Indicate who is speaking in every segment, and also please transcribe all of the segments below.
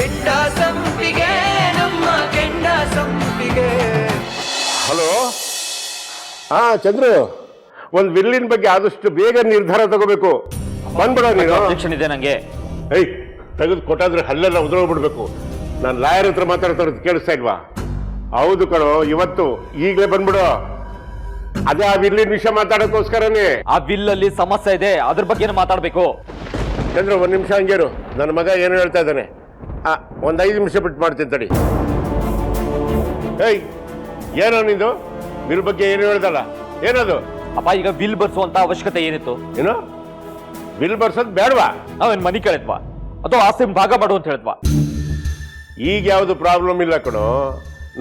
Speaker 1: ಕೆಂಡ ಸಂಪಿಗೆ ನಮ್ಮ ಕೆಂಡ ಸಂಪಿಗೆ.
Speaker 2: ಹಲೋ, ಹಾ ಚಂದ್ರು, ಒಂದು ವಿಲ್ಲಿನ ಬಗ್ಗೆ ಆದಷ್ಟು ಬೇಗ ನಿರ್ಧಾರ ತಗೋಬೇಕು. ಬಂದ್ಬಿಡ ನೀನು.
Speaker 3: ಅಬ್ಜೆಕ್ಷನ್ ಇದೆ ನಂಗೆ.
Speaker 2: ಏಯ್, ತೆಗೆದು ಕೊಟ್ಟಾದ್ರೆ ಹಲ್ಲೆಲ್ಲ ಉದುರೋಗ್ಬಿಡ್ಬೇಕು. ನಾನು ಲಾಯರ್ ಹತ್ರ ಮಾತಾಡ್ತಾ ಕೇಳಿಸ್ತಾ ಇಲ್ವಾ? ಹೌದು ಕಣೋ, ಇವತ್ತು ಈಗಲೇ ಬಂದ್ಬಿಡು. ಅದೇ ಆ ವಿಲ್ಲಿನ ವಿಷಯ ಮಾತಾಡೋಕ್ಕೋಸ್ಕರನೇ.
Speaker 3: ಆ ಬಿಲ್ ಅಲ್ಲಿ ಸಮಸ್ಯೆ ಇದೆ, ಅದ್ರ ಬಗ್ಗೆ ಮಾತಾಡ್ಬೇಕು.
Speaker 2: ಚಂದ್ರ, ಒಂದ್ ನಿಮಿಷ ಹಂಗೇರು. ನನ್ನ ಮಗ ಏನು ಹೇಳ್ತಾ ಇದ್ದಾನೆ. ಒಂದ್ 5 ನಿಮಿಷ ಬಿಟ್ಟು ಮಾಡ್ತೀನಿ ತಡಿ. ಏಯ್, ಏನೋ ನಿಂದು ಬಿಲ್ ಬಗ್ಗೆ ಏನು ಹೇಳ್ದಲ್ಲ, ಏನದು?
Speaker 3: ಅಪ್ಪ, ಈಗ ಬಿಲ್ ಬರ್ಸುವಂತ ಅವಶ್ಯಕತೆ ಏನಿತ್ತು?
Speaker 2: ಏನು ಬಿಲ್ ಬರ್ಸೋದು ಬೇಡವಾ?
Speaker 3: ನಾವೇನ್ ಮನಿ ಕೇಳಿದ್ವಾ ಅಥವಾ ಆಸ್ತಿ ಭಾಗ ಮಾಡು ಅಂತ ಹೇಳಿದ್ವಾ?
Speaker 2: ಈಗ ಯಾವುದು ಪ್ರಾಬ್ಲಮ್ ಇಲ್ಲ ಕಣೋ.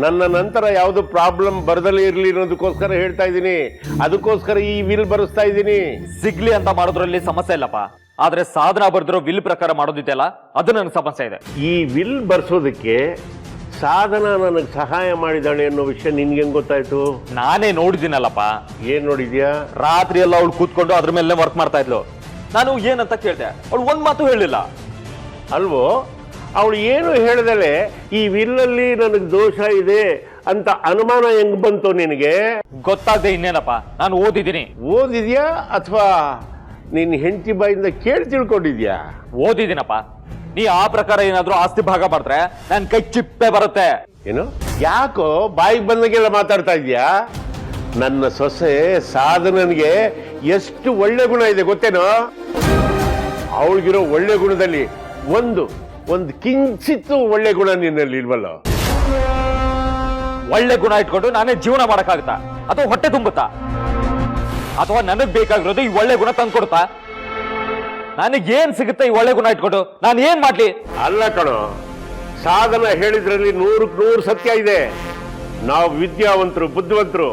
Speaker 2: ನನ್ನ ನಂತರ ಯಾವುದು ಪ್ರಾಬ್ಲಮ್ ಬರದಲ್ಲೇ ಇರಲಿ ಅನ್ನೋದಕ್ಕೋಸ್ಕರ ಹೇಳ್ತಾ ಇದ್ದೀನಿ. ಅದಕ್ಕೋಸ್ಕರ ಈ ವಿಲ್ ಬರೆಸ್ತಾ ಇದ್ದೀನಿ.
Speaker 3: ಸಿಗ್ಲಿ ಅಂತ ಮಾಡೋದ್ರಲ್ಲಿ ಸಮಸ್ಯೆ ಇಲ್ಲಪ್ಪ, ಆದ್ರೆ ಸಾಧನ ಬರ್ದಿರೋ ವಿಲ್ ಪ್ರಕಾರ ಮಾಡೋದಿದೆಯಲ್ಲ, ಅದು ನನಗೆ ಸಮಸ್ಯೆ ಇದೆ.
Speaker 2: ಈ ವಿಲ್ ಬರ್ಸೋದಕ್ಕೆ ಸಾಧನ ನನಗೆ ಸಹಾಯ ಮಾಡಿದಾಳೆ ಅನ್ನೋ ವಿಷಯ ನಿನ್ಗೆ ಹೆಂಗ್ ಗೊತ್ತಾಯ್ತು?
Speaker 3: ನಾನೇ ನೋಡಿದ್ದೀನಲ್ಲಪ್ಪ.
Speaker 2: ಏನ್ ನೋಡಿದ್ಯಾ?
Speaker 3: ರಾತ್ರಿ ಎಲ್ಲ ಅವಳು ಕೂತ್ಕೊಂಡು ಅದ್ರ ಮೇಲೆ ವರ್ಕ್ ಮಾಡ್ತಾ ಇದ್ಲು. ನಾನು ಏನಂತ ಕೇಳ್ದೆ, ಅವಳು ಒಂದ್ ಮಾತು ಹೇಳಿಲ್ಲ.
Speaker 2: ಅಲ್ವೋ, ಅವಳು ಏನು ಹೇಳ್ದಲೆ ಈ ವಿಲ್ಲಲ್ಲಿ ನನಗೆ ದೋಷ ಇದೆ ಅಂತ ಅನುಮಾನ ಹೆಂಗ್ ಬಂತು ನಿನಗೆ?
Speaker 3: ಗೊತ್ತಾಗದೆ ಇನ್ನೇನಪ್ಪ, ನಾನು ಓದಿದ್ದೀನಿ.
Speaker 2: ಓದಿದ್ಯಾ ಅಥವಾ ನಿನ್ನ ಹೆಂಡತಿ ಬಾಯಿಂದ ಕೇಳಿ ತಿಳ್ಕೊಂಡಿದ್ಯಾ?
Speaker 3: ಓದಿದ್ದೀನಪ್ಪ. ನೀ ಆ ಪ್ರಕಾರ ಏನಾದ್ರೂ ಆಸ್ತಿ ಭಾಗ ಮಾಡಿದ್ರೆ ನನ್ ಕೈ ಚಿಪ್ಪೆ ಬರುತ್ತೆ.
Speaker 2: ಏನು? ಯಾಕೋ ಬಾಯಿಗೆ ಬಂದಂಗೆಲ್ಲ ಮಾತಾಡ್ತಾ ಇದ್ಯಾ? ನನ್ನ ಸೊಸೆ ಸಾಧನನಿಗೆ ಎಷ್ಟು ಒಳ್ಳೆ ಗುಣ ಇದೆ ಗೊತ್ತೇನೋ? ಅವಳಿಗಿರೋ ಒಳ್ಳೆ ಗುಣದಲ್ಲಿ ಒಂದು ಕಿಂಚಿತ್ತು ಒಳ್ಳೆ ಗುಣ ನಿನ್ನಲ್ಲಿ ಇಲ್ವಲ್ಲ?
Speaker 3: ಒಳ್ಳೆ ಗುಣ ಇಟ್ಕೊಂಡು ನಾನೇ ಜೀವನ ಮಾಡಕ್ಕಾಗತ್ತಾ? ಅಥವಾ ಹೊಟ್ಟೆ ತುಂಬುತ್ತಾ? ಅಥವಾ ನನಗ್ ಬೇಕಾಗಿರೋದು ಈ ಒಳ್ಳೆ ಗುಣ ತಂದ್ಕೊಡುತ್ತಾ? ನನಗೇನ್ ಸಿಗುತ್ತೆ ಈ ಒಳ್ಳೆ ಗುಣ ಇಟ್ಕೊಂಡು? ನಾನು ಏನ್ ಮಾಡ್ಲಿ?
Speaker 2: ಅಲ್ಲ ಕಣೋ, ಸಾಧನ ಹೇಳಿದ್ರಲ್ಲಿ 100ಕ್ಕೆ 100 ಸತ್ಯ ಇದೆ. ನಾವು ವಿದ್ಯಾವಂತರು, ಬುದ್ಧಿವಂತರು.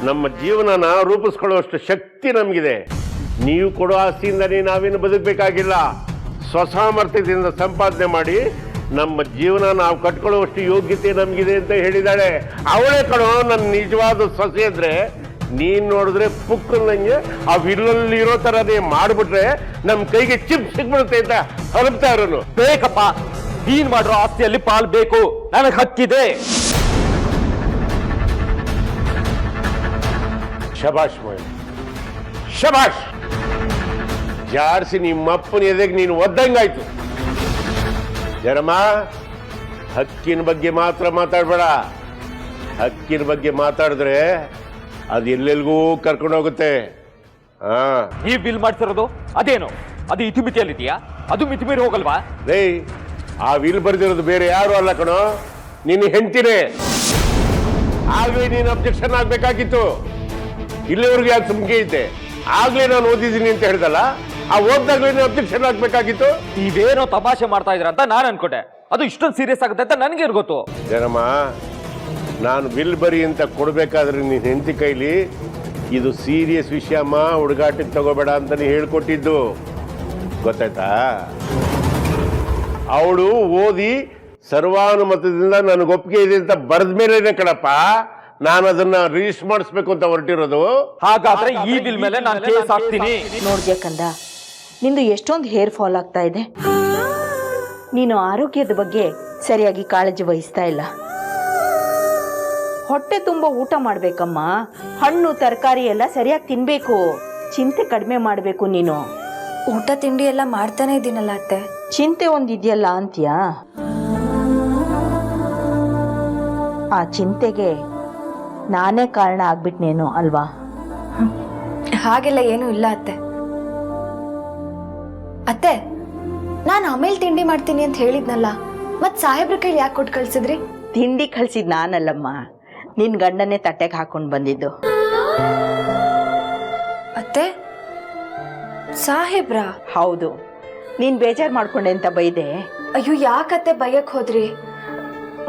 Speaker 2: ನಮ್ಮ ಜೀವನನ ರೂಪಿಸ್ಕೊಳ್ಳುವಷ್ಟು ಶಕ್ತಿ ನಮಗಿದೆ. ನೀವು ಕೊಡೋ ಆಸ್ತಿಯಿಂದನೇ ನಾವೇನು ಬದುಕಬೇಕಾಗಿಲ್ಲ. ಸ್ವಸಾಮರ್ಥ್ಯದಿಂದ ಸಂಪಾದನೆ ಮಾಡಿ ನಮ್ಮ ಜೀವನ ನಾವು ಕಟ್ಕೊಳ್ಳುವಷ್ಟು ಯೋಗ್ಯತೆ ನಮಗಿದೆ ಅಂತ ಹೇಳಿದಾಳೆ. ಅವಳೇ ಕಣೋ ನನ್ನ ನಿಜವಾದ ಸೊಸೆ. ಅಂದ್ರೆ ನೀನ್ ನೋಡಿದ್ರೆ ಪುಕ್ಕಲ್ನಂಗೆ ಆ ವಿಲ್ಲಲ್ಲಿ ಇರೋ ತರನೇ ಮಾಡ್ಬಿಟ್ರೆ ನಮ್ ಕೈಗೆ ಚಿಪ್ ಸಿಗ್ಬಿಡುತ್ತೆ ಅಂತ ಹೊರಬ್ತಾ ಇರೋನು.
Speaker 3: ಬೇಕಪ್ಪ, ನೀನ್ ಮಾಡಿರೋ ಆಸ್ತಿಯಲ್ಲಿ ಪಾಲ್ ಬೇಕು, ನನಗ್ ಹಕ್ಕಿದೆ.
Speaker 2: ಶಬಾಷ್ ಮೋಯ್, ಶಬಾಷ್. ಜಾರ್ಸಿ ನಿಮ್ಮಪ್ಪನ ಎದೆಗೆ ನೀನು ಒದ್ದಂಗಾಯ್ತು. ಜರಮ್ಮ, ಹಕ್ಕಿನ ಬಗ್ಗೆ ಮಾತ್ರ ಮಾತಾಡ್ಬೇಡ. ಹಕ್ಕಿನ ಬಗ್ಗೆ ಮಾತಾಡಿದ್ರೆ ಅದು ಎಲ್ಲೆಲ್ಗೂ ಕರ್ಕೊಂಡು ಹೋಗುತ್ತೆ.
Speaker 3: ನೀವ್ ಬಿಲ್ ಮಾಡ್ತಿರೋದು ಅದೇನು? ಅದು ಇತಿಮಿತಿಯಲ್ಲಿದೆಯಾ? ಅದು ಮಿತಿಮೀರಿ ಹೋಗಲ್ವಾ?
Speaker 2: ರೇ, ಆ ವಿಲ್ ಬರ್ದಿರೋದು ಬೇರೆ ಯಾರು ಅಲ್ಲ ಕಣೋ, ನಿನ್ನ ಹೆಂಡ್ತಿನೇ. ಆಗ್ಲೇ ನೀನು ಅಬ್ಜೆಕ್ಷನ್ ಆಗ್ಬೇಕಾಗಿತ್ತು. ಇಲ್ಲಿವರೆಗೂ ಯಾಕೆ ಸುಮ್ಕೆ ಐತೆ? ಆಗ್ಲೇ ನಾನು ಓದಿದ್ದೀನಿ ಅಂತ ಹೇಳ್ದಲ್ಲ, ಆ ಓದ್ದಾಗ್ಲೇ ನೀನು ಅಬ್ಜೆಕ್ಷನ್ ಆಗ್ಬೇಕಾಗಿತ್ತು.
Speaker 3: ನೀವೇನೋ ತಮಾಷೆ ಮಾಡ್ತಾ ಇದ್ರ ಅಂತ ನಾನು ಅನ್ಕೊಂಡೆ. ಅದು ಇಷ್ಟೊಂದು ಸೀರಿಯಸ್ ಆಗುತ್ತೆ ಅಂತ ನನಗೇನು ಗೊತ್ತು?
Speaker 2: ಜನಮ್ಮ, ನಾನು ಬಿಲ್ ಬರಿ ಅಂತ ಕೊಡ್ಬೇಕಾದ್ರೆ ನಿನ್ನ ಹೆಂಡತಿ ಕೈಲಿ ಇದು ಸೀರಿಯಸ್ ವಿಷಯಮ್ಮ, ಹುಡುಗಾಟಕ್ಕೆ ತಗೋಬೇಡ ಅಂತ ಹೇಳ್ಕೊಟ್ಟಿದ್ದು ಗೊತ್ತಾಯ್ತಾ? ಅವಳು ಓದಿ ಸರ್ವಾನುಮತದಿಂದ ನನಗೆ ಒಪ್ಪಿಗೆ ಇದೆ ಅಂತ ಬರೆದ ಮೇಲೇನೆ ಕಣಪ್ಪ ನಾನು ಅದನ್ನ ರಿಜಿಸ್ಟರ್ ಮಾಡಿಸ್ಬೇಕು ಅಂತ ಹೊರಟಿರೋದು.
Speaker 3: ಹಾಗಾದ್ರೆ ಈ ಬಿಲ್ ಮೇಲೆ ನಾನು ಕೇಸ್ ಹಾಕ್ತೀನಿ.
Speaker 4: ನೋಡ್ದೆ ಕಂದ, ನಿಂದು ಎಷ್ಟೊಂದು ಹೇರ್ ಫಾಲ್ ಆಗ್ತಾ ಇದೆ. ನೀನು ಆರೋಗ್ಯದ ಬಗ್ಗೆ ಸರಿಯಾಗಿ ಕಾಳಜಿ ವಹಿಸ್ತಾ ಇಲ್ಲ. ಹೊಟ್ಟೆ ತುಂಬ ಊಟ ಮಾಡ್ಬೇಕಮ್ಮ. ಹಣ್ಣು ತರಕಾರಿ ಎಲ್ಲ ಸರಿಯಾಗಿ ತಿನ್ಬೇಕು. ಚಿಂತೆ ಕಡಿಮೆ ಮಾಡಬೇಕು ನೀನು.
Speaker 5: ಊಟ ತಿಂಡಿ ಎಲ್ಲ ಮಾಡ್ತಾನೆ ಇದ್ದೀನಲ್ಲ ಅತ್ತೆ.
Speaker 4: ಚಿಂತೆ ಒಂದಿದೆಯಲ್ಲ ಅಂತೀಯಾ? ಆ ಚಿಂತೆಗೆ ನಾನೇ ಕಾರಣ ಆಗ್ಬಿಟ್ನೇನು ಅಲ್ವಾ?
Speaker 5: ಹಾಗೆಲ್ಲ ಏನೂ ಇಲ್ಲ ಅತ್ತೆ. ಅತ್ತೆ, ನಾನು ಆಮೇಲೆ ತಿಂಡಿ ಮಾಡ್ತೀನಿ ಅಂತ ಹೇಳಿದ್ನಲ್ಲ, ಮತ್ ಸಾಹೇಬ್ರ ಕೈಲಿ ಯಾಕೆ ಕೊಟ್ಟು ಕಳ್ಸಿದ್ರಿ?
Speaker 4: ತಿಂಡಿ ಕಳ್ಸಿದ್ ನಾನಲ್ಲಮ್ಮ, ನಿನ್ ಗಂಡನೇ ತಟ್ಟೆಗೆ ಹಾಕೊಂಡು ಬಂದಿದ್ದು.
Speaker 5: ಅತ್ತೆ, ಸಾಹೇಬ್ರ?
Speaker 4: ಹೌದು. ನೀನ್ ಬೇಜಾರು ಮಾಡ್ಕೊಂಡೆ ಅಂತ ಬೈದೆ.
Speaker 5: ಅಯ್ಯೋ, ಯಾಕತ್ತೆ ಬೈಯಕ್ ಹೋದ್ರಿ?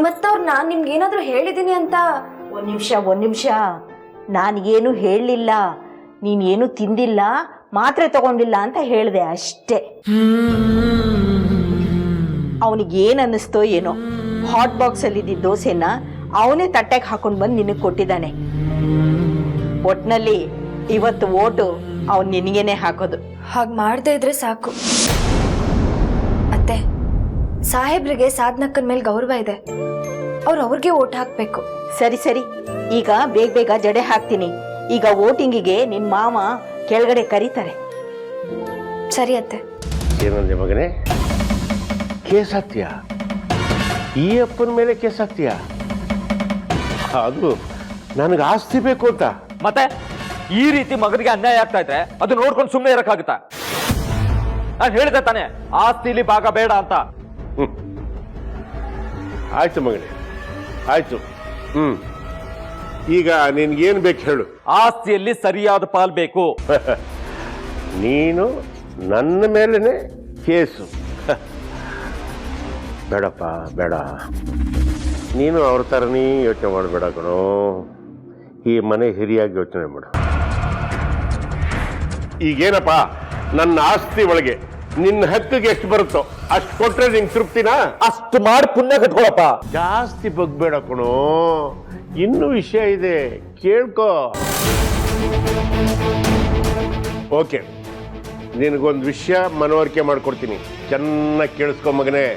Speaker 5: ಮತ್ತವ್ರು ನಾನ್ ನಿಮ್ಗೆ ಏನಾದ್ರು ಹೇಳಿದೀನಿ ಅಂತ?
Speaker 4: ಒಂದ್ ನಿಮಿಷ, ನಾನೇನು ಹೇಳಲಿಲ್ಲ. ನೀನೇನು ತಿಂದಿಲ್ಲ, ಮಾತ್ರೆ ತಗೊಂಡಿಲ್ಲ ಅಂತ ಹೇಳಿದೆ ಅಷ್ಟೇ. ಅವನಿಗೆ ಏನ್ ಅನ್ನಿಸ್ತೋ ಏನೋ, ಹಾಟ್ ಬಾಕ್ಸ್ ಅಲ್ಲಿ ಇದ್ದ ದೋಸೆನ ಅವನೇ ತಟ್ಟೆಗೆ ಹಾಕೊಂಡು ಬಂದು ನಿನಗೆ ಕೊಟ್ಟಿದ್ದಾನೆ. ಒಟ್ನಲ್ಲಿ ಇವತ್ತು ಓಟು ಅವನು ನಿನಗೇನೆ ಹಾಕೋದು.
Speaker 5: ಹಾಗೆ ಮಾಡದೇ ಇದ್ರೆ ಸಾಕು. ಅತ್ತೆ, ಸಾಹೇಬ್ರಿಗೆ ಸಾಧನಕ್ಕನ ಮೇಲೆ ಗೌರವ ಇದೆ, ಅವ್ರಿಗೆ ಓಟ್ ಹಾಕ್ಬೇಕು.
Speaker 4: ಸರಿ ಸರಿ, ಈಗ ಬೇಗ ಬೇಗ ಜಡೆ ಹಾಕ್ತೀನಿ. ಈಗ ವೋಟಿಂಗಿಗೆ ನಿನ್ ಮಾವ ಕೆಳಗಡೆ ಕರೀತಾರೆ.
Speaker 5: ಸರಿ ಅತ್ತೆ.
Speaker 2: ಏನಂದೆ ಮಗನೇ, ಕೇಸ್ ಹಾಕ್ತೀಯಾ? ಈ ಅಪ್ಪನ ಮೇಲೆ ಕೇಸ್ ಹಾಕ್ತೀಯಾ? ಅದು ನನಗೆ ಆಸ್ತಿ ಬೇಕು ಅಂತ.
Speaker 3: ಮತ್ತೆ ಈ ರೀತಿ ಮಗನಿಗೆ ಅನ್ಯಾಯ ಆಗ್ತಾ ಇದ್ರೆ ಅದು ನೋಡ್ಕೊಂಡು ಸುಮ್ಮನೆ ಇರಕ್ಕಾಗುತ್ತಾ? ನಾನು ಹೇಳಿದೆ ತಾನೆ ಆಸ್ತಿಲಿ ಭಾಗ ಬೇಡ ಅಂತ.
Speaker 2: ಆಯ್ತು ಮಗನೇ, ಆಯ್ತು. ಈಗ ನಿನ್ಗೇನು ಬೇಕು ಹೇಳು.
Speaker 3: ಆಸ್ತಿಯಲ್ಲಿ ಸರಿಯಾದ ಪಾಲ್ ಬೇಕು.
Speaker 2: ನೀನು ನನ್ನ ಮೇಲೇನೆ ಕೇಸು? ಬೇಡಪ್ಪ ಬೇಡ, ನೀನು ಅವ್ರ ಥರನೇ ಯೋಚನೆ ಮಾಡಬೇಡ ಕಣೋ. ಈ ಮನೆ ಹಿರಿಯಾಗಿ ಯೋಚನೆ ಮಾಡು. ಈಗೇನಪ್ಪ, ನನ್ನ ಆಸ್ತಿ ಒಳಗೆ ನಿನ್ನ ಹಕ್ಕಿಗೆ ಎಷ್ಟು ಬರುತ್ತೋ ಅಷ್ಟು ಕೊಟ್ರೆ ನಿಂಗೆ ತೃಪ್ತಿನಾ?
Speaker 3: ಅಷ್ಟು ಮಾಡಿ ಪುಣ್ಯ ಕಟ್ಕೊಳಪ್ಪ.
Speaker 2: ಜಾಸ್ತಿ ಬಗ್ಬೇಡ ಕಣೋ, ಇನ್ನೂ ವಿಷಯ ಇದೆ, ಕೇಳ್ಕೊ. ಓಕೆ, ನಿನಗೊಂದು ವಿಷಯ ಮನವರಿಕೆ ಮಾಡ್ಕೊಡ್ತೀನಿ, ಚೆನ್ನಾಗಿ ಕೇಳಿಸ್ಕೊ ಮಗನೇ.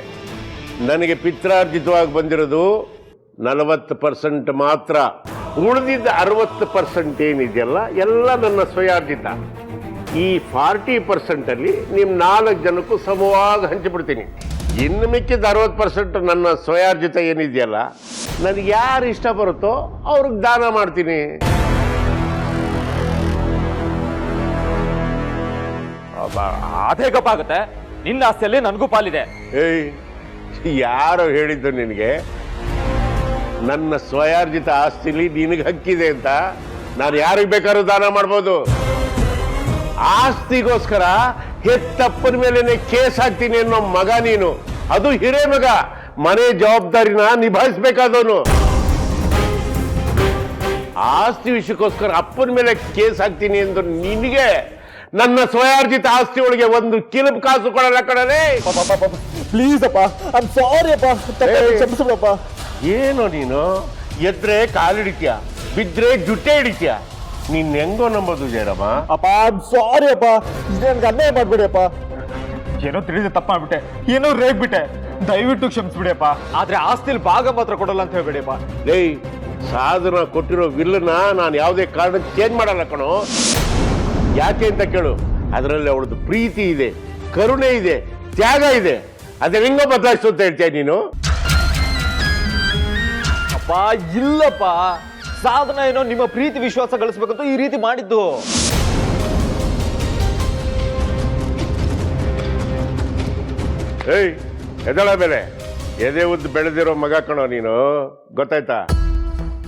Speaker 2: ನನಗೆ ಪಿತ್ರಾರ್ಜಿತವಾಗಿ ಬಂದಿರೋದು 40% ಮಾತ್ರ. ಉಳಿದಿದ್ದ 60% ಏನಿದೆಯಲ್ಲ ಎಲ್ಲ ನನ್ನ ಸ್ವಯಾರ್ಜಿತ. ಈ 40% ನಿಮ್ಮ 4 ಜನಕ್ಕೂ ಸಮವಾಗಿ ಹಂಚಿಬಿಡ್ತೀನಿ. ಇನ್ನು ಮಿಕ್ಕಿದ 60% ನನ್ನ ಸ್ವಯಾರ್ಜಿತ ಏನಿದೆಯಲ್ಲ, ನನಗೆ ಯಾರು ಇಷ್ಟ ಬರುತ್ತೋ ಅವ್ರಿಗೆ ದಾನ ಮಾಡ್ತೀನಿ.
Speaker 3: ಅದೇ ಗಪ್ಪಾಗುತ್ತೆ. ನಿನ್ನ ಆಸ್ತಿಯಲ್ಲಿ ನನಗೂ ಪಾಲಿದೆ.
Speaker 2: ಏಯ್, ಯಾರೋ ಹೇಳಿದ್ದು ನಿನಗೆ ನನ್ನ ಸ್ವಯಾರ್ಜಿತ ಆಸ್ತಿಲಿ ನಿನಗೆ ಹಕ್ಕಿದೆ ಅಂತ? ನಾನು ಯಾರಿಗೆ ಬೇಕಾದ್ರೂ ದಾನ ಮಾಡ್ಬೋದು. ಆಸ್ತಿಗೋಸ್ಕರ ಹೆತ್ತಪ್ಪನ ಮೇಲೇನೆ ಕೇಸ್ ಹಾಕ್ತೀನಿ ಅನ್ನೋ ಮಗ ನೀನು. ಅದು ಹಿರೇ ಮಗ, ಮನೆ ಜವಾಬ್ದಾರಿನ ನಿಭಾಯಿಸ್ಬೇಕಾದವನು. ಆಸ್ತಿ ವಿಷಯಕ್ಕೋಸ್ಕರ ಅಪ್ಪನ ಮೇಲೆ ಕೇಸ್ ಹಾಕ್ತೀನಿ ಎಂದು ನಿನಗೆ ನನ್ನ ಸ್ವಯಾರ್ಜಿತ ಆಸ್ತಿ ಒಳಗೆ ಒಂದು ಕಿಲುಬ್ ಕಾಸು ಕೊಡಲ್ಲ ಕಣಲೇ.
Speaker 3: ಪ್ಲೀಸ್ ಅಪ್ಪ, ಐ ಆಮ್ ಸಾರಿ ಅಪ್ಪ, ಕ್ಷಮಿಸಪ್ಪ.
Speaker 2: ಏನೋ ನೀನು, ಎದ್ರೆ ಕಾಲಿಡಿತ್ಯಾ, ಬಿದ್ರೆ ಜುಟ್ಟೆ ಹಿಡಿತ್ಯಾ. ನೀನ್ ಹೆಂಗೋ ನಂಬೋದು ಜಯರಾಮ?
Speaker 3: ಅಪ್ಪ ಐ ಆಮ್ ಸಾರಿ ಅಪ್ಪ, ನನ್ಗೆ ಅನ್ಯಾಯ ಮಾಡ್ಬಿಡಿ ಅಪ್ಪ. ಏನೋ ತಿಳಿದ ತಪ್ಪ ಮಾಡ್ಬಿಟ್ಟೆ, ಏನೋ ರೇಗ್ಬಿಟ್ಟೆ, ದಯವಿಟ್ಟು ಕ್ಷಮಿಸ್ಬಿಡಿ ಅಪ್ಪ. ಆದ್ರೆ ಆಸ್ತಿಲಿ ಭಾಗ ಮಾತ್ರ ಕೊಡಲ್ಲ ಅಂತ ಹೇಳ್ಬೇಡಿ ಅಪ್ಪ.
Speaker 2: ಏಯ್, ಸಾಧನ ಕೊಟ್ಟಿರೋ ವಿಲ್ಲನ್ನ ನಾನು ಯಾವುದೇ ಕಾರಣಕ್ಕೆ ಚೇಂಜ್ ಮಾಡಲ್ಲ ಕಣೋ. ಯಾಕೆ ಅಂತ ಕೇಳು, ಅದರಲ್ಲಿ ಅವಳದು ಪ್ರೀತಿ ಇದೆ, ಕರುಣೆ ಇದೆ, ತ್ಯಾಗ ಇದೆ. ಅದೇ ಹೆಂಗೋ ಬದಲಾಯಿಸು ಅಂತ ಹೇಳ್ತೀಯ ನೀನು?
Speaker 3: ಅಪ್ಪ ಇಲ್ಲಪ್ಪ, ಸಾಧನ ಏನೋ ನಿಮ್ಮ ಪ್ರೀತಿ ವಿಶ್ವಾಸ ಗಳಿಸ್ಬೇಕಂತ ಈ ರೀತಿ ಮಾಡಿದ್ದು.
Speaker 2: ಏಯ್, ಎದಳ ಮೇಲೆ ಎದೆ ಉದ್ದು ಬೆಳೆದಿರೋ ಮಗ ಕಣೋ ನೀನು, ಗೊತ್ತಾಯ್ತಾ?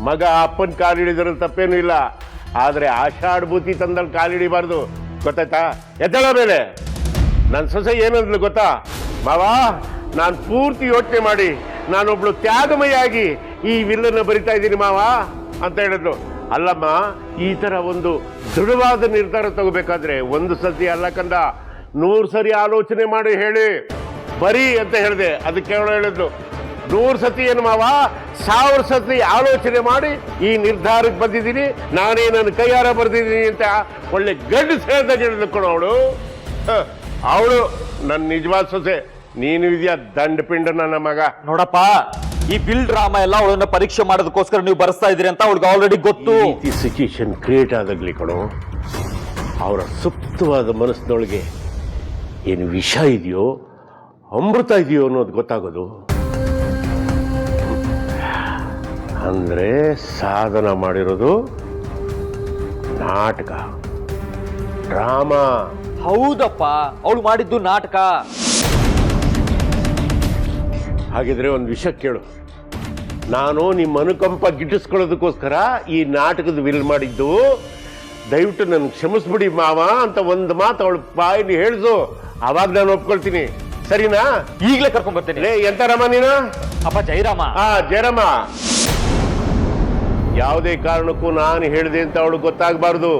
Speaker 2: ಮಗ ಅಪ್ಪನ ಕಾಲಿಡಿದ್ರಲ್ಲಿ ತಪ್ಪೇನು ಇಲ್ಲ, ಆದ್ರೆ ಆಷಾಢಭೂತಿ ತಂದಲ್ಲಿ ಕಾಲಿಡಿಬಾರ್ದು, ಗೊತ್ತಾಯ್ತಾ? ಎದ್ದಳ ಮೇಲೆ ನನ್ನ ಸೊಸೆ ಏನಂದ್ಲು ಗೊತ್ತಾ? ಮಾವ, ನಾನು ಪೂರ್ತಿ ಯೋಚನೆ ಮಾಡಿ ನಾನೊಬ್ಳು ತ್ಯಾಗಮಯಾಗಿ ಈ ವಿಲ್ಲನ್ನು ಬರಿತಾ ಇದ್ದೀನಿ ಮಾವ ಅಂತ ಹೇಳಿದ್ಲು. ಅಲ್ಲಮ್ಮ, ಈ ತರ ಒಂದು ದೃಢವಾದ ನಿರ್ಧಾರ ತಗೋಬೇಕಾದ್ರೆ ಒಂದು ಸತಿ ಅಲ್ಲ ಕಂದ, 100 ಸರಿ ಆಲೋಚನೆ ಮಾಡಿ ಹೇಳಿ ಬರೀ ಅಂತ ಹೇಳಿದೆ. ಅದಕ್ಕೆ ಅವಳು ಹೇಳಿದ್ಲು, 100 ಸತಿ ಏನು ಮಾವ, 1000 ಸತಿ ಆಲೋಚನೆ ಮಾಡಿ ಈ ನಿರ್ಧಾರಕ್ಕೆ ಬಂದಿದ್ದೀನಿ, ನಾನೇ ನನ್ನ ಕೈಯಾರ ಬರ್ದಿದ್ದೀನಿ ಅಂತ ಒಳ್ಳೆ ಗಂಡು ಸೇರಿದಾಗ ಹೇಳಿದ್ಲು ಕೊಡು ಅವಳು. ಅವಳು ನನ್ನ ನಿಜವಾದ ಸೊಸೆ, ನೀನು ಇದೆಯಾ ದಂಡಪಿಂಡ ನನ್ನ ಮಗ.
Speaker 3: ನೋಡಪ್ಪ, ಈ ಬಿಲ್ ಡ್ರಾಮಾ ಎಲ್ಲ ಅವಳನ್ನ ಪರೀಕ್ಷೆ ಮಾಡೋದಕ್ಕೋಸ್ಕರ ನೀವು ಬರೆಸ್ತಾ ಇದ್ದೀರಿ ಅಂತ ಅವಳಿಗೆ ಆಲ್ರೆಡಿ ಗೊತ್ತು.
Speaker 2: ಈ ಸಿಚುಯೇಷನ್ ಕ್ರಿಯೇಟ್ ಆದಾಗ್ಲಿ ಕಣೋ, ಅವರ ಸುಪ್ತವಾದ ಮನಸ್ಸಿನೊಳಗೆ ಏನು ವಿಷ ಇದೆಯೋ ಅಮೃತ ಇದೆಯೋ ಅನ್ನೋದು ಗೊತ್ತಾಗೋದು. ಅಂದ್ರೆ ಸಾಧನ ಮಾಡಿರೋದು ನಾಟಕ, ಡ್ರಾಮಾ.
Speaker 3: ಹೌದಪ್ಪ, ಅವಳು ಮಾಡಿದ್ದು ನಾಟಕ.
Speaker 2: ಹಾಗಿದ್ರೆ ಒಂದು ವಿಷಯ ಕೇಳು, ನಾನು ನಿಮ್ಮ ಅನುಕಂಪ ಗಿಟ್ಟಿಸ್ಕೊಳ್ಳೋದಕ್ಕೋಸ್ಕರ ಈ ನಾಟಕದ ವಿಲ್ ಮಾಡಿದ್ದು, ದಯವಿಟ್ಟು ನನ್ನ ಕ್ಷಮಿಸ್ಬಿಡಿ ಮಾವ ಅಂತ ಒಂದು ಮಾತು ಅವಳು ಬಾಯಿಲಿ ಹೇಳಿಸು, ಅವಾಗ ನಾನು ಒಪ್ಕೊಳ್ತೀನಿ, ಸರಿನಾ?
Speaker 3: ಈಗಲೇ ಕರ್ಕೊಂಡ್ ಬರ್ತೀನಿ.
Speaker 2: ಲೇ, ಎಂತ ರಾಮ ನೀನು?
Speaker 3: ಅಪ್ಪ ಜಯರಾಮ.
Speaker 2: ಜಯರಾಮ, ಯಾವುದೇ ಕಾರಣಕ್ಕೂ ನಾನು ಹೇಳಿದೆ ಅಂತ ಅವಳು ಗೊತ್ತಾಗಬಾರ್ದು.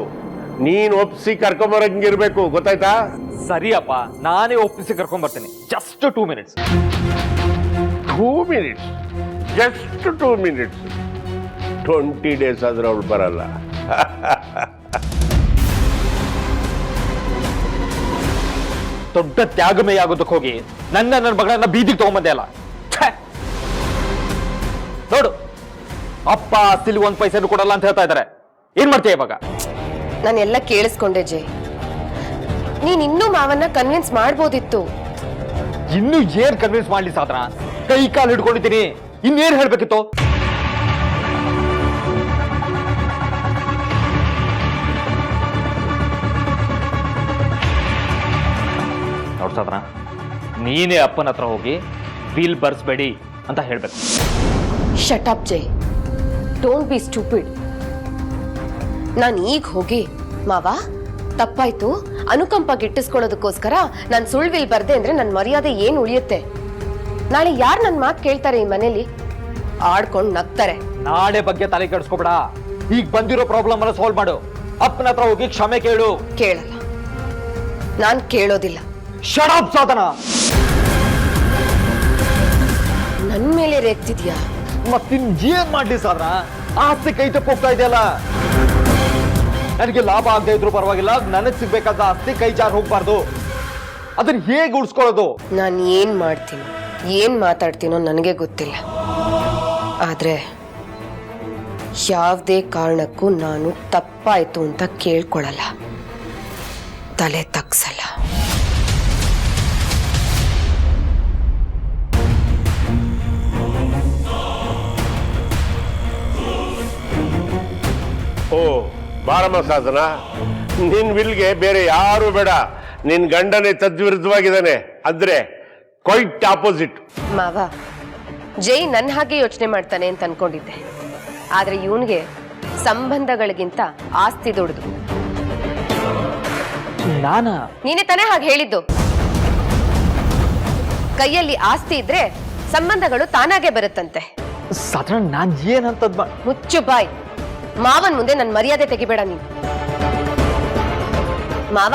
Speaker 2: ನೀನು ಒಪ್ಪಿಸಿ ಕರ್ಕೊಂಬರಂಗಿರ್ಬೇಕು, ಗೊತ್ತಾಯ್ತಾ?
Speaker 3: ಸರಿ ಅಪ್ಪ, ನಾನೇ ಒಪ್ಪಿಸಿ ಕರ್ಕೊಂಡ್ ಬರ್ತೀನಿ. Just 2 minutes.
Speaker 2: 2 minutes? Just 2 minutes? 20 days ಆದ್ರೆ ಅವಳು ಬರಲ್ಲ.
Speaker 3: ದೊಡ್ಡ ತ್ಯಾಗಮಯ ಆಗೋದಕ್ಕೆ ಹೋಗಿ ನನ್ನ ಮಗಳನ್ನ ಬೀದಿಗೆ ತಗೊಂಬಂದೆ ಅಲ್ಲ. ಛೆ! ನೋಡು, ಅಪ್ಪ ಆಸ್ತಿಲಿ 1 ಪೈಸೆನೂ ಕೊಡಲ್ಲ ಅಂತ ಹೇಳ್ತಾ ಇದ್ದಾರೆ. ಏನ್ ಮಾಡ್ತೀಯ ಇವಾಗ?
Speaker 6: ನಾನೆಲ್ಲ ಕೇಳಿಸ್ಕೊಂಡೆ ಜೈ. ನೀನ್ ಇನ್ನೂ ಮಾವನ್ನ ಕನ್ವಿನ್ಸ್ ಮಾಡ್ಬೋದಿತ್ತು.
Speaker 3: ಇನ್ನು ಏನ್ ಕನ್ವಿನ್ಸ್ ಮಾಡ್ಲಿ ಸಾಧನ? ಕೈ ಕಾಲು ಹಿಡ್ಕೊಂಡಿದ್ದೀನಿ, ಇನ್ನೇನ್ ಹೇಳ್ಬೇಕಿತ್ತು? ನೋಡ್ ಸಾಧನ, ನೀನೇ ಅಪ್ಪನ ಹತ್ರ ಹೋಗಿ ಬಿಲ್ ಬರ್ಸ್ಬೇಡಿ ಅಂತ ಹೇಳ್ಬೇಕು.
Speaker 6: Shut up Jai, don't be stupid. ನಾನು ಈಗ ಹೋಗಿ ಮಾವ ತಪ್ಪಾಯ್ತು, ಅನುಕಂಪ ಗಿಟ್ಟಿಸ್ಕೊಳ್ಳೋದಕ್ಕೋಸ್ಕರ ನಾನು ಸುಳ್ವಿಲ್ ಬರ್ದೆ ಅಂದ್ರೆ ನನ್ನ ಮರ್ಯಾದೆ ಏನ್ ಉಳಿಯುತ್ತೆ? ನಾಳೆ ಯಾರು ನನ್ನ ಮಾತು ಕೇಳ್ತಾರೆ ಈ ಮನೇಲಿ? ಆಡ್ಕೊಂಡು ನಗ್ತಾರೆ.
Speaker 3: ನಾಳೆ ಬಗ್ಗೆ ತಲೆ ಕೆಡಿಸ್ಕೋಬೇಡ, ಈಗ ಬಂದಿರೋ ಪ್ರಾಬ್ಲಮ್ ಅನ್ನ ಸಾಲ್ವ್ ಮಾಡು. ಅಪ್ಪನ ಹತ್ರ ಹೋಗಿ ಕ್ಷಮೆ ಕೇಳು.
Speaker 6: ಕೇಳಲ್ಲ, ನಾನ್ ಕೇಳೋದಿಲ್ಲ.
Speaker 3: ಶಟ್ ಅಪ್ ಸಾಧನ.
Speaker 6: ನನ್ ಮೇಲೆ ರೇಗ್ತಿದ್ಯಾ?
Speaker 3: ಮತ್ತಿನ್ ಏನ್ ಮಾಡ್ಲಿ ಸಾಧನ? ಆಸ್ತಿ ಕೈ ತಪ್ಪೋಗ್ತಾ ಇದೆಯಲ್ಲ. ನನಗೆ ಲಾಭ ಆಗದೆ ಇದ್ರು ಪರವಾಗಿಲ್ಲ, ನನಗ್ ಸಿಗ್ಬೇಕಾದ ಆಸ್ತಿ ಕೈ ಜಾರ್ ಹೋಗ್ಬಾರ್ದು. ಅದನ್ನ ಹೇಗೆ ಉಳಿಸ್ಕೊಳ್ಳೋದು?
Speaker 6: ನಾನು ಏನ್ ಮಾಡ್ತೀನೋ ಏನ್ ಮಾತಾಡ್ತೀನೋ ನನಗೆ ಗೊತ್ತಿಲ್ಲ. ಆದ್ರೆ ಯಾವುದೇ ಕಾರಣಕ್ಕೂ ನಾನು ತಪ್ಪಾಯ್ತು ಅಂತ ಕೇಳ್ಕೊಳಲ್ಲ, ತಲೆ ತಗ್ಸಲ್ಲ.
Speaker 2: ಓ ಬಾರಮ್ಮ ಸಾಧನ, ನಿನ್ ವಿಲ್ಗೆ ಬೇರೆ ಯಾರು ಬೇಡ. ನಿನ್ ಗಂಡನೇ ತದ್ವಿರುದ್ಧವಾಗಿದ್ದಾನೆ, ಅಂದ್ರೆ ಕ್ವೈಟ್ ಆಪೋಸಿಟ್.
Speaker 6: ಮಾವ, ಜೈ ನನ್ನ ಹಾಗೆ ಯೋಚನೆ ಮಾಡ್ತಾನೆ ಅಂತ ಅನ್ಕೊಂಡಿದ್ದೆ. ಆದ್ರೆ ಇವನ್ಗೆ ಸಂಬಂಧಗಳಿಗಿಂತ ಆಸ್ತಿ ದೊಡ್ಡದು. ನೀನೇ ತಾನೇ ಹಾಗೆ ಹೇಳಿದ್ದು. ಕೈಯಲ್ಲಿ ಆಸ್ತಿ ಇದ್ರೆ ಸಂಬಂಧಗಳು ತಾನಾಗೆ ಬರುತ್ತಂತೆ.
Speaker 3: ಸಾಧನ, ನಾನ್ ಏನಂತದ್
Speaker 6: ಮುಚ್ಚು ಬಾಯ್. ಮಾವನ್ ಮುಂದೆ ನನ್ನ ಮರ್ಯಾದೆ ತೆಗಿಬೇಡ ನೀನು. ಮಾವ,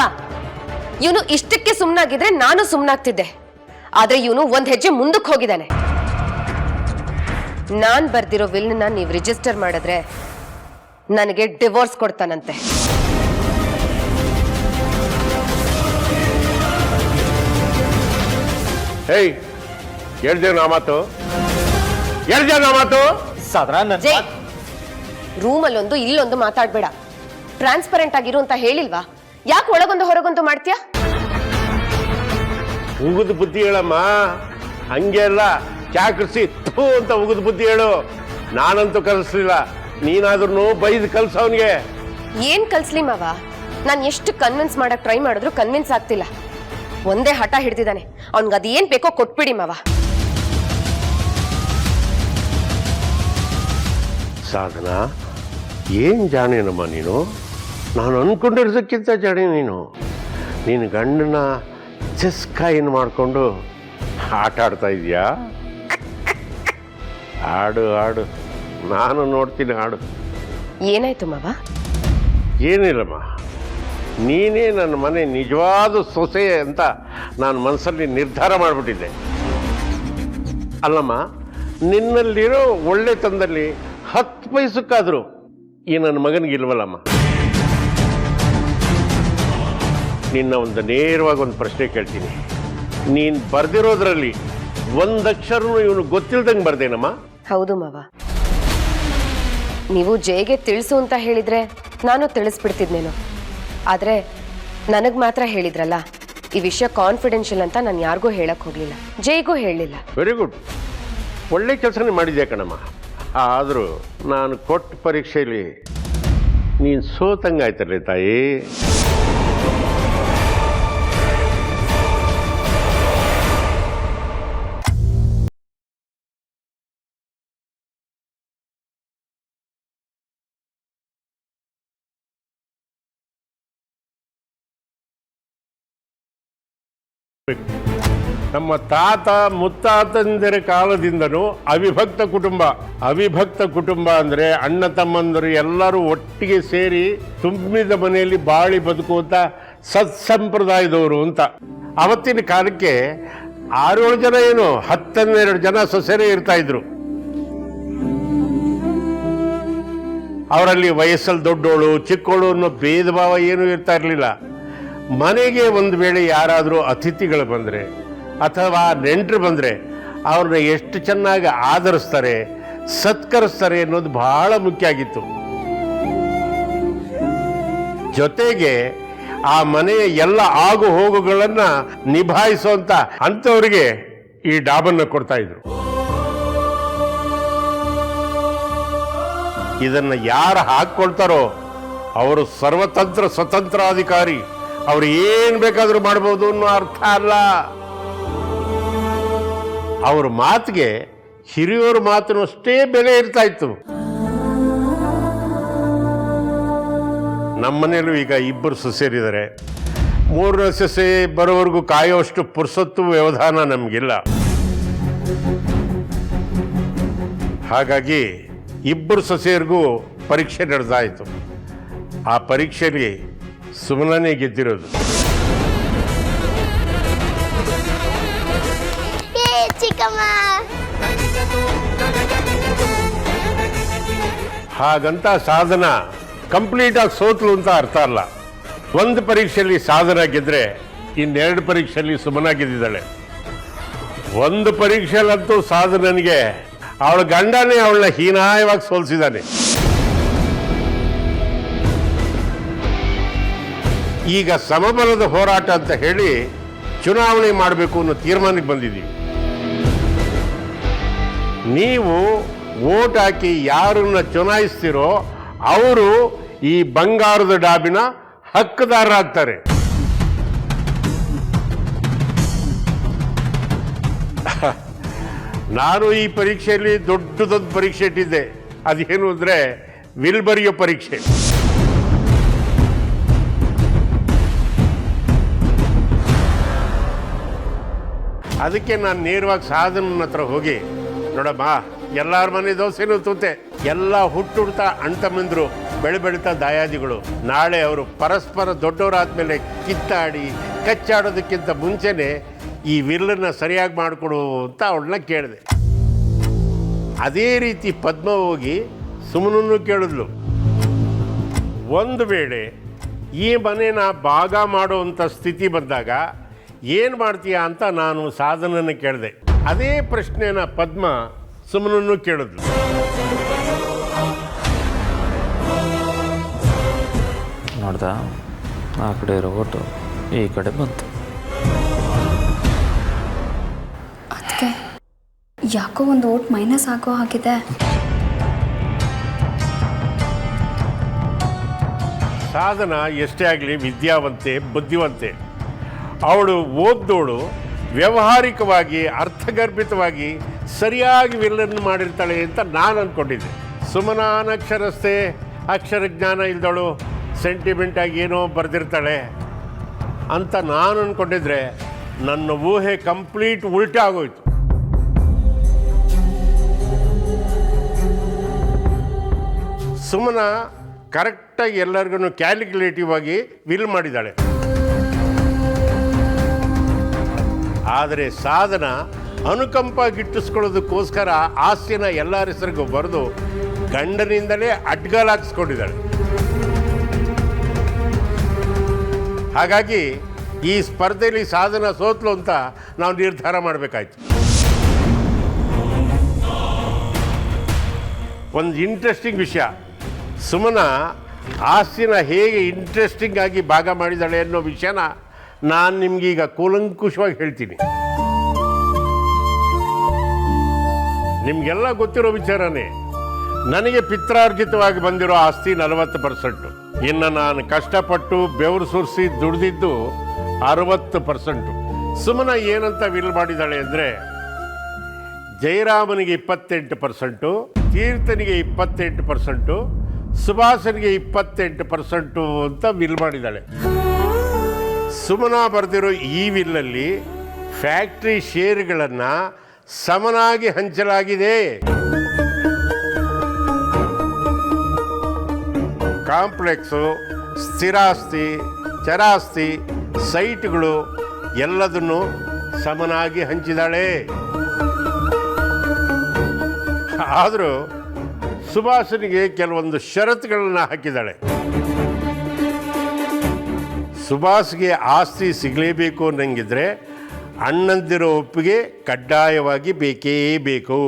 Speaker 6: ಇವನು ಇಷ್ಟಕ್ಕೆ ಸುಮ್ನಾಗಿದ್ರೆ ನಾನು ಸುಮ್ನಾಗ್ತಿದ್ದೆ. ಆದ್ರೆ ಇವನು ಒಂದ್ ಹೆಜ್ಜೆ ಮುಂದಕ್ಕೆ ಹೋಗಿದ್ದಾನೆ. ನಾನ್ ಬರ್ದಿರೋ ವಿಲ್ನ ನೀವು ರಿಜಿಸ್ಟರ್ ಮಾಡಿದ್ರೆ ನನಗೆ ಡಿವೋರ್ಸ್ ಕೊಡ್ತಾನಂತೆ.
Speaker 2: ಹೇಯ್, ಹೇಳ್ದೆ ನಾ ಮಾತು?
Speaker 3: ಸಾಧನ,
Speaker 6: ಜೈ, ರೂಮಲ್ಲೊಂದು ಇಲ್ಲೊಂದು ಮಾತಾಡ್ಬೇಡ. ಟ್ರಾನ್ಸ್ಪರೆಂಟ್ ಆಗಿರು ಅಂತ ಹೇಳಿಲ್ವಾ? ಯಾಕೆ ಒಳಗೊಂದು ಹೊರಗೊಂದು ಮಾಡ್ತೀಯಾ?
Speaker 2: ಉಗಿದು ಬುದ್ಧಿ ಹೇಳಮ್ಮ, ಹಂಗೆ ಅಲ್ಲ. ಚಾಕರಿಸಿ ಥೂ ಅಂತ ಉಗಿದು ಬುದ್ಧಿ ಹೇಳು. ನಾನಂತೂ ಕಲಿಸ್ಲಿಲ್ಲ, ನೀನಾದ್ರೂ ಬೈದು ಕಲ್ಸ ಅವನಿಗೆ.
Speaker 6: ಏನ್ ಕಲ್ಸ್ಲಿ ಮಾವ? ನಾನು ಎಷ್ಟು ಕನ್ವಿನ್ಸ್ ಮಾಡಕ್ ಟ್ರೈ ಮಾಡಿದ್ರು ಕನ್ವಿನ್ಸ್ ಆಗ್ತಿಲ್ಲ. ಒಂದೇ ಹಠ ಹಿಡ್ದಿದ್ದಾನೆ. ಅವ್ನ್ಗೆ ಅದೇನ್ ಬೇಕೋ ಕೊಟ್ಬಿಡಿ ಮಾವ.
Speaker 2: ಸಾಧನ, ಏನ್ ಜಾಣೇನಮ್ಮ ನೀನು? ನಾನು ಅನ್ಕೊಂಡಿರೋದಕ್ಕಿಂತ ಜಾಣೆ ನೀನು. ನೀನು ಗಂಡನ ಚೆಸ್ ಕಾಯಿನ್ ಮಾಡಿಕೊಂಡು ಆಟ ಆಡ್ತಾ ಇದೀಯಾ? ಆಡು ಆಡು, ನಾನು ನೋಡ್ತೀನಿ, ಆಡು.
Speaker 6: ಏನಾಯ್ತು ಮಾವ?
Speaker 2: ಏನಿಲ್ಲಮ್ಮ, ನೀನೇ ನನ್ನ ಮನೆ ನಿಜವಾದ ಸೊಸೆ ಅಂತ ನಾನು ಮನಸ್ಸಲ್ಲಿ ನಿರ್ಧಾರ ಮಾಡಿಬಿಟ್ಟಿದ್ದೆ. ಅಲ್ಲಮ್ಮ, ನಿನ್ನಲ್ಲಿರೋ ಒಳ್ಳೆತನದಲ್ಲಿ 10 ಪೈಸಕ್ಕಾದರೂ ಈ ನನ್ನ ಮಗನಿಗಿಲ್ವಲ್ಲಮ್ಮ. ನಿನ್ನ ಒಂದು ನೇರವಾಗಿ ಒಂದು ಪ್ರಶ್ನೆ ಕೇಳ್ತೀನಿ. ನೀನು ಬರ್ದಿರೋದ್ರಲ್ಲಿ 1 ಅಕ್ಷರನೂ ಇವನು ಗೊತ್ತಿಲ್ದಂಗೆ ಬರ್ದೇನಮ್ಮ?
Speaker 6: ಹೌದು ಮಾವ. ನೀವು ಜೈಗೆ ತಿಳಿಸು ಅಂತ ಹೇಳಿದ್ರೆ ನಾನು ತಿಳಿಸ್ಬಿಡ್ತಿದ್ನೇನು. ಆದ್ರೆ ನನಗ್ ಮಾತ್ರ ಹೇಳಿದ್ರಲ್ಲ, ಈ ವಿಷಯ ಕಾನ್ಫಿಡೆನ್ಷಿಯಲ್ ಅಂತ ನಾನು ಯಾರಿಗೂ ಹೇಳಕ್ ಹೋಗ್ಲಿಲ್ಲ, ಜೈಗೂ ಹೇಳಲಿಲ್ಲ.
Speaker 2: ವೆರಿ ಗುಡ್, ಒಳ್ಳೆ ಕೆಲಸನೇ ಮಾಡಿದ್ಯಾ ಕಣಮ್ಮ. ಆದರೂ ನಾನು ಕೊಟ್ಟ ಪರೀಕ್ಷೆಯಲ್ಲಿ ನೀನು ಸೋತಂಗಾಯ್ತಲ್ಲ ತಾಯಿ. ನಮ್ಮ ತಾತ ಮುತ್ತಾತಂದಿರ ಕಾಲದಿಂದನೂ ಅವಿಭಕ್ತ ಕುಟುಂಬ ಅಂದರೆ ಅಣ್ಣ ತಮ್ಮಂದರು ಎಲ್ಲರೂ ಒಟ್ಟಿಗೆ ಸೇರಿ ತುಂಬಿದ ಮನೆಯಲ್ಲಿ ಬಾಳಿ ಬದುಕುವಂತ ಸತ್ಸಂಪ್ರದಾಯದವರು ಅಂತ. ಅವತ್ತಿನ ಕಾಲಕ್ಕೆ 6-7 ಜನ ಏನು 10-12 ಜನ ಸೊಸೆರೇ ಇರ್ತಾ ಇದ್ರು. ಅವರಲ್ಲಿ ವಯಸ್ಸಲ್ಲಿ ದೊಡ್ಡೋಳು ಚಿಕ್ಕೋಳು ಅನ್ನೋ ಭೇದ ಭಾವ ಏನೂ ಇರ್ತಾ ಇರಲಿಲ್ಲ. ಮನೆಗೆ ಒಂದು ವೇಳೆ ಯಾರಾದರೂ ಅತಿಥಿಗಳು ಬಂದರೆ ಅಥವಾ ನೆಂಟರು ಬಂದರೆ ಅವ್ರನ್ನ ಎಷ್ಟು ಚೆನ್ನಾಗಿ ಆದರಿಸ್ತಾರೆ, ಸತ್ಕರಿಸ್ತಾರೆ ಅನ್ನೋದು ಬಹಳ ಮುಖ್ಯ ಆಗಿತ್ತು. ಜೊತೆಗೆ ಆ ಮನೆಯ ಎಲ್ಲ ಆಗು ಹೋಗುಗಳನ್ನ ನಿಭಾಯಿಸುವಂತ ಅಂಥವ್ರಿಗೆ ಈ ಡಾಬನ್ನು ಕೊಡ್ತಾ ಇದ್ರು. ಇದನ್ನ ಯಾರು ಹಾಕ್ಕೊಳ್ತಾರೋ ಅವರು ಸರ್ವತಂತ್ರ ಸ್ವತಂತ್ರಾಧಿಕಾರಿ, ಅವ್ರು ಏನ್ ಬೇಕಾದ್ರೂ ಮಾಡ್ಬೋದು ಅನ್ನೋ ಅರ್ಥ ಅಲ್ಲ. ಅವ್ರ ಮಾತಿಗೆ ಹಿರಿಯವ್ರ ಮಾತಿನ ಅಷ್ಟೇ ಬೆಲೆ ಇರ್ತಾ ಇತ್ತು. ನಮ್ಮನೇಲೂ ಈಗ 2 ಸೊಸೆಯರಿದ್ದಾರೆ. 3ನೇ ಸೊಸೆ ಬರೋವರೆಗೂ ಕಾಯೋಷ್ಟು ಪುರ್ಸೊತ್ತು ವ್ಯವಧಾನ ನಮಗಿಲ್ಲ. ಹಾಗಾಗಿ 2 ಸೊಸೆಯರಿಗೂ ಪರೀಕ್ಷೆ ನಡೆದಾಯಿತು. ಆ ಪರೀಕ್ಷೆಯಲ್ಲಿ ಸುಮನನೇ ಗೆದ್ದಿರೋದು. ಹಾಗಂತ ಸಾಧನ ಕಂಪ್ಲೀಟ್ ಆಗಿ ಸೋತ್ಲು ಅಂತ ಅರ್ಥ ಅಲ್ಲ. ಒಂದು ಪರೀಕ್ಷೆಯಲ್ಲಿ ಸಾಧನ ಗೆದ್ರೆ 2 ಪರೀಕ್ಷೆಯಲ್ಲಿ ಸುಮನ ಗೆದ್ದಿದ್ದಾಳೆ. ಒಂದು ಪರೀಕ್ಷೆಯಲ್ಲಂತೂ ಸಾಧನನಿಗೆ ಅವಳ ಗಂಡನೇ ಅವಳನ್ನ ಹೀನಾಯವಾಗಿ ಸೋಲಿಸಿದ್ದಾನೆ. ಈಗ ಸಮಬಲದ ಹೋರಾಟ ಅಂತ ಹೇಳಿ ಚುನಾವಣೆ ಮಾಡಬೇಕು ಅನ್ನೋ ತೀರ್ಮಾನಕ್ಕೆ ಬಂದಿದ್ದೀವಿ. ನೀವು ವೋಟ್ ಹಾಕಿ ಯಾರನ್ನ ಚುನಾಯಿಸ್ತೀರೋ ಅವರು ಈ ಬಂಗಾರದ ಡಾಬಿನ ಹಕ್ಕುದಾರರಾಗ್ತಾರೆ. ನಾನು ಈ ಪರೀಕ್ಷೆಯಲ್ಲಿ ದೊಡ್ಡ ಪರೀಕ್ಷೆ ಇಟ್ಟಿದ್ದೆ. ಅದೇನು ಅಂದರೆ ವಿಲ್ ಬರೆಯೋ ಪರೀಕ್ಷೆ. ಅದಕ್ಕೆ ನಾನು ನೇರವಾಗಿ ಸಾಧನ ಹತ್ರ ಹೋಗಿ, ನೋಡಮ್ಮ, ಎಲ್ಲರ ಮನೆ ದೋಸೆನೂ ತೂತೆ, ಎಲ್ಲ ಹುಟ್ಟುಡ್ತಾ ಅಣ್ತಮ್ಮಂದ್ರು, ಬೆಳೀತಾ ದಾಯಾದಿಗಳು. ನಾಳೆ ಅವರು ಪರಸ್ಪರ ದೊಡ್ಡವರಾದ್ಮೇಲೆ ಕಿತ್ತಾಡಿ ಕಚ್ಚಾಡೋದಕ್ಕಿಂತ ಮುಂಚೆನೆ ಈ ವಿಲ್ಲನ್ನು ಸರಿಯಾಗಿ ಮಾಡಿಕೊಡು ಅಂತ ಅವಳನ್ನ ಕೇಳಿದೆ. ಅದೇ ರೀತಿ ಪದ್ಮ ಹೋಗಿ ಸುಮನನ್ನು ಕೇಳಿದ್ಲು, ಒಂದು ವೇಳೆ ಈ ಮನೇನ ಭಾಗ ಮಾಡುವಂಥ ಸ್ಥಿತಿ ಬಂದಾಗ ಏನು ಮಾಡ್ತೀಯಾ ಅಂತ ನಾನು ಸಾಧನನ ಕೇಳಿದೆ. ಅದೇ ಪ್ರಶ್ನೆನ ಪದ್ಮ ಸುಮನನ್ನು ಕೇಳಿದ್ಲು.
Speaker 7: ನೋಡ್ದ, ಆ ಕಡೆ ಇರೋ ಓಟು ಈ ಕಡೆ ಬಂತು.
Speaker 5: ಅದಕ್ಕೆ ಯಾಕೋ ಒಂದು ಓಟ್ ಮೈನಸ್ ಆಗೋ ಹಾಗಿದೆ.
Speaker 2: ಸಾಧನ ಎಷ್ಟೇ ಆಗಲಿ ವಿದ್ಯಾವಂತೆ, ಬುದ್ಧಿವಂತೆ. ಅವಳು ಓದ್ದೋಳು, ವ್ಯಾವಹಾರಿಕವಾಗಿ ಅರ್ಥಗರ್ಭಿತವಾಗಿ ಸರಿಯಾಗಿ ವಿಲ್ಲನ್ನು ಮಾಡಿರ್ತಾಳೆ ಅಂತ ನಾನು ಅಂದ್ಕೊಂಡಿದ್ದೆ. ಸುಮನ ಅನಕ್ಷರಸ್ಥೆ, ಅಕ್ಷರಜ್ಞಾನ ಇಲ್ದವಳು, ಸೆಂಟಿಮೆಂಟಾಗಿ ಏನೋ ಬರೆದಿರ್ತಾಳೆ ಅಂತ ನಾನು ಅಂದ್ಕೊಂಡಿದ್ರೆ ನನ್ನ ಊಹೆ ಕಂಪ್ಲೀಟ್ ಉಲ್ಟಾ ಆಗೋಯ್ತು. ಸುಮನ ಕರೆಕ್ಟಾಗಿ ಎಲ್ಲರಿಗೂ ಕ್ಯಾಲ್ಕುಲೇಟಿವ್ ಆಗಿ ವಿಲ್ ಮಾಡಿದ್ದಾಳೆ. ಆದರೆ ಸಾಧನ ಅನುಕಂಪ ಗಿಟ್ಟಿಸ್ಕೊಳ್ಳೋದಕ್ಕೋಸ್ಕರ ಆಸ್ತಿನ ಎಲ್ಲರ ಹೆಸರಿಗೂ ಬರೆದು ಗಂಡನಿಂದಲೇ ಅಡ್ಗಲಾಗಿಸ್ಕೊಂಡಿದ್ದಾಳೆ. ಹಾಗಾಗಿ ಈ ಸ್ಪರ್ಧೆಯಲ್ಲಿ ಸಾಧನ ಸೋತ್ಲು ಅಂತ ನಾವು ನಿರ್ಧಾರ ಮಾಡಬೇಕಾಯ್ತು. ಒಂದು ಇಂಟ್ರೆಸ್ಟಿಂಗ್ ವಿಷಯ, ಸುಮನ ಆಸ್ತಿನ ಹೇಗೆ ಇಂಟ್ರೆಸ್ಟಿಂಗ್ ಆಗಿ ಭಾಗ ಮಾಡಿದ್ದಾಳೆ ಅನ್ನೋ ವಿಷಯನ ನಾನು ನಿಮ್ಗೀಗ ಕೂಲಂಕುಷವಾಗಿ ಹೇಳ್ತೀನಿ. ನಿಮಗೆಲ್ಲ ಗೊತ್ತಿರೋ ವಿಚಾರನೇ. ನನಗೆ ಪಿತ್ರಾರ್ಜಿತವಾಗಿ ಬಂದಿರೋ ಆಸ್ತಿ 40%. ಇನ್ನು ನಾನು ಕಷ್ಟಪಟ್ಟು ಬೆವರು ಸುರಿಸಿ ದುಡಿದಿದ್ದು 60%. ಸುಮನ ಏನಂತ ವಿಲ್ ಮಾಡಿದ್ದಾಳೆ ಅಂದರೆ, ಜಯರಾಮನಿಗೆ 28%, ತೀರ್ಥನಿಗೆ 28%, ಸುಭಾಷನಿಗೆ 28% ಅಂತ ವಿಲ್ ಮಾಡಿದ್ದಾಳೆ. ಸುಮನ ಬರೆದಿರೋ ಈ ವಿಲ್ಲಲ್ಲಿ ಫ್ಯಾಕ್ಟ್ರಿ ಶೇರುಗಳನ್ನು ಸಮನಾಗಿ ಹಂಚಲಾಗಿದೆ. ಕಾಂಪ್ಲೆಕ್ಸು, ಸ್ಥಿರಾಸ್ತಿ, ಚರಾಸ್ತಿ, ಸೈಟ್ಗಳು ಎಲ್ಲದನ್ನು ಸಮನಾಗಿ ಹಂಚಿದಾಳೆ. ಆದರೂ ಸುಭಾಷನಿಗೆ ಕೆಲವೊಂದು ಷರತ್ತುಗಳನ್ನು ಹಾಕಿದ್ದಾಳೆ. ಸುಭಾಷ್ಗೆ ಆಸ್ತಿ ಸಿಗಲೇಬೇಕು ಅನ್ನಂಗಿದ್ರೆ ಅಣ್ಣಂದಿರೋ ಒಪ್ಪಿಗೆ ಕಡ್ಡಾಯವಾಗಿ ಬೇಕೇ ಬೇಕು.